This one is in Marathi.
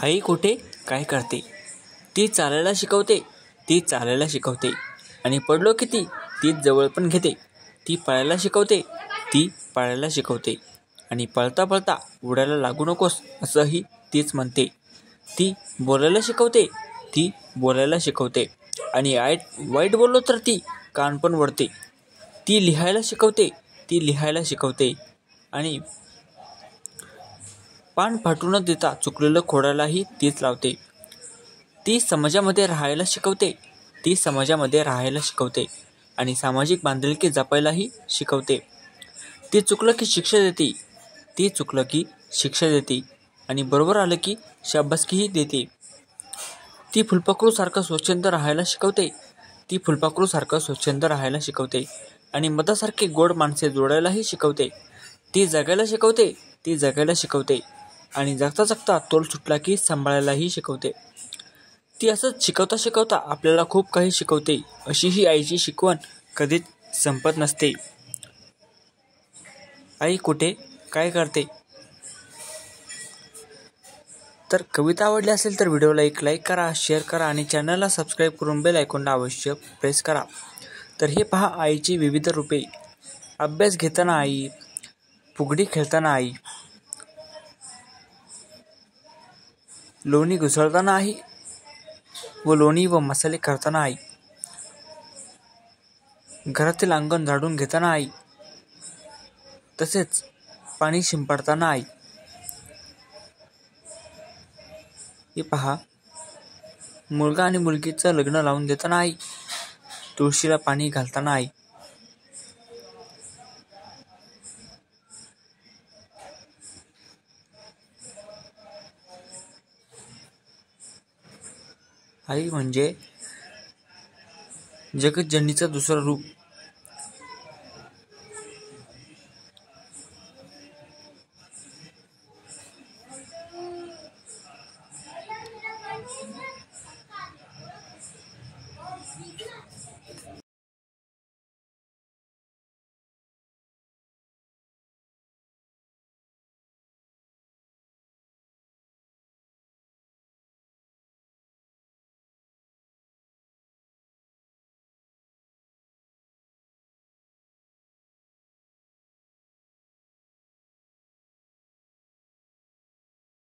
आई कुठे काय करते? ती चालायला शिकवते, ती चालायला शिकवते. आणि पडलो किती ती जवळ पण घेते. ती पळायला शिकवते, ती पळायला शिकवते. आणि पळता पळता उडायला लागू नकोस असंही तीच म्हणते. ती बोलायला शिकवते, ती बोलायला शिकवते. आणि वाईट बोललो तर ती कान पण वळते. ती लिहायला शिकवते, ती लिहायला शिकवते. आणि पान फाटू न देता चुकलेलं खोडालाही तीच लावते. ती समाजामध्ये राहायला शिकवते, ती समाजामध्ये राहायला शिकवते. आणि सामाजिक बांधिलकी जपायलाही शिकवते. ती चुकलं की शिक्षा देते, ती चुकलं की शिक्षा देते. आणि बरोबर आलं की शाबासकीही देते. ती फुलपाखरूसारखं स्वच्छंद राहायला शिकवते, ती फुलपाखरूसारखं स्वच्छंद राहायला शिकवते. आणि मधासारखे गोड माणसे जोडायलाही शिकवते. ती जगायला शिकवते, ती जगायला शिकवते. आणि जगता जगता तोल सुटला की सांभाळायलाही शिकवते. ती असंच शिकवता शिकवता आपल्याला खूप काही शिकवते. अशी ही आईची शिकवण कधीच संपत नसते. आई कुठे काय करते? तर कविता आवडली असेल तर व्हिडिओला एक लाईक करा, शेअर करा आणि चॅनलला सबस्क्राईब करून बेल आयकॉनला अवश्य प्रेस करा. तर हे पहा आईची विविध रूपे. अभ्यास घेताना आई, फुगडी खेळताना आई, लोणी घुसळताना आई व लोणी व मसाले करताना आई, घरातील अंगण झाडून घेताना आई, तसेच पाणी शिंपडताना आई. हे पहा मुलगा आणि मुलगीचं लग्न लावून देताना आई, तुळशीला पाणी घालताना आई. आई म्हणजे जगज्जननीचं दुसरं रूप.